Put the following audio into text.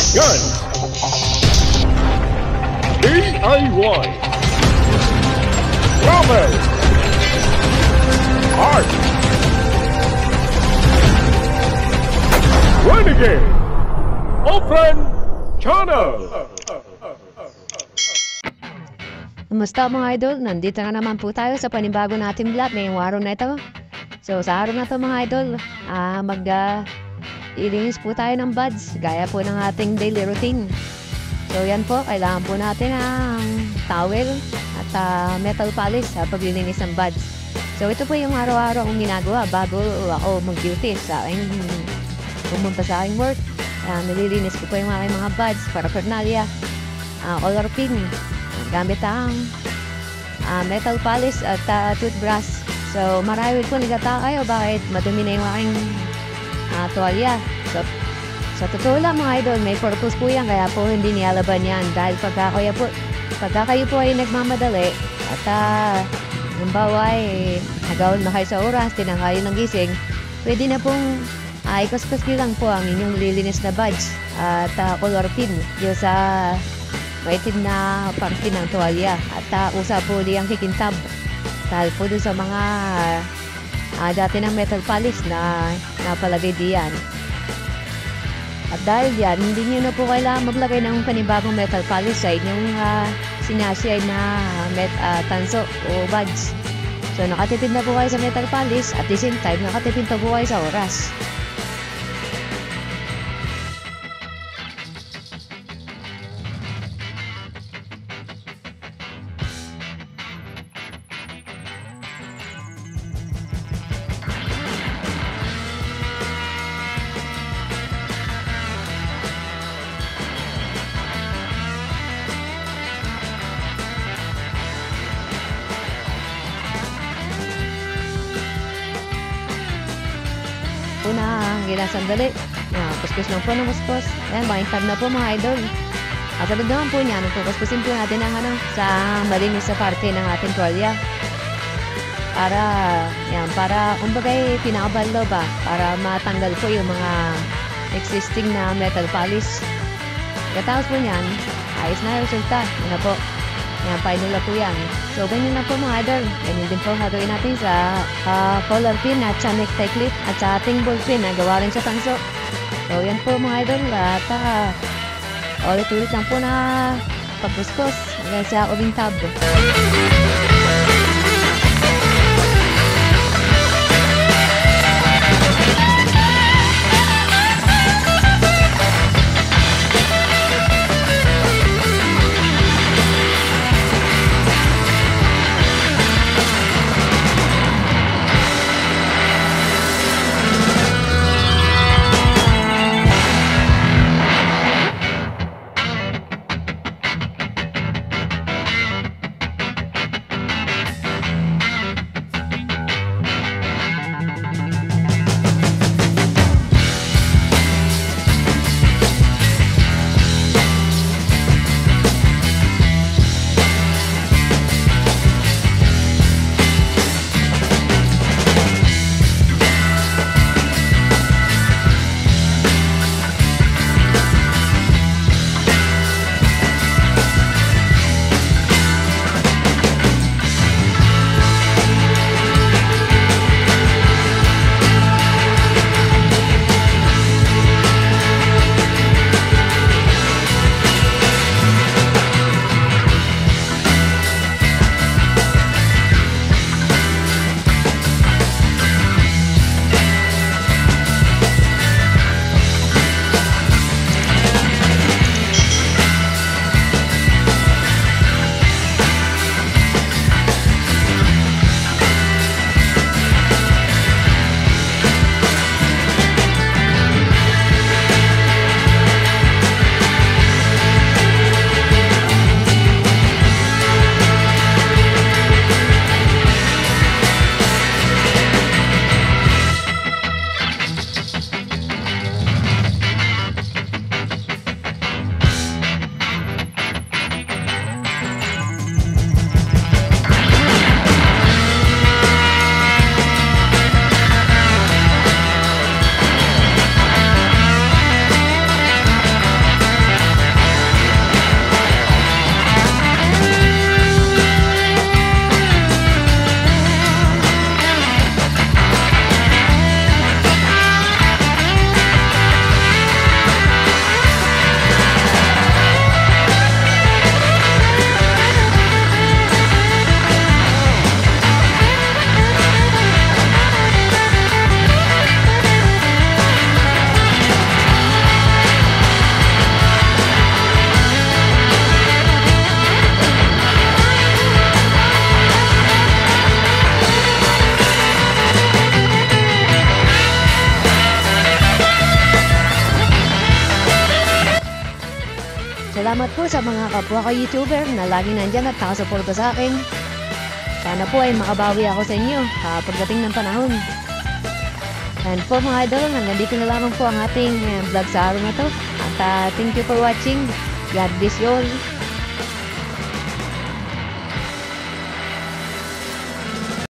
Gun. DIY. Bravo. Art. Renegade. Open Channel. Kumusta mga idol? Nandito na naman po tayo sa panibago nating vlog ngayong araw na ito. So sa araw na ito mga idol, ilinis po tayo ng buds gaya po ng ating daily routine. So yan po, kailangan po natin ng towel at metal polish sa paglilinis ng buds. So ito po yung araw-araw kong ginagawa bago ako mag-duty sa aking pumunta sa aking work. Nililinis ko po yung aking mga buds, paraphernalia, color pin, gamit ang metal polish at toothbrush. So marami po nagtataka kayo bakit madumi na yung aking tuwalya. So sa totoo lang mga idol, may purpose po yan, kaya po hindi nilalaban yan. Dahil pagka kayo po ay nagmamadali at halimbawa ay nagawal na kayo sa oras, tinangkayo ng gising, pwede na pong ikuskus lang po ang inyong nililinis na buds at color pin yung sa maitim na parte ng tuwalya at usa po ang kikintab dahil po dun sa mga dati ng metal polish na napalagay diyan. At dahil yan, hindi nyo na po kailangan maglagay ng panibagong metal polish sa inyong sinasiyay na tanso o buds. So nakatipid na po kayo sa metal polish at the same time nakatipid pa po kayo sa oras. Ang ginasandali. Kuskus lang po ng kuskus. Ayan, makintab na po mga idol. Kasunod naman po niya, kuskusin po natin ang sa malinis sa parte ng ating tuwalya. Para kumbagay pinakabalo ba? Para matanggal po yung mga existing na metal polish. Katapos po niyan, ayos na resulta. Yan po. Yan, final na po yan. So, ganyan na po mga idol. Ganyan din po gagawin natin sa collar pin at sa necktie clip at sa ating ball pin na gawa rin sa tanso. So, yan po mga idol. At ulit-ulit lang po na pagpuspos hanggang sa ubing tab. salamat po sa mga kapwa ko YouTuber na lagi nandyan at nakasuporta sa akin. Sana po ay makabawi ako sa inyo pagdating ng panahon. And po mga idol, hanggang dito na lamang po ang ating vlog sa araw na to. At thank you for watching. God bless you all.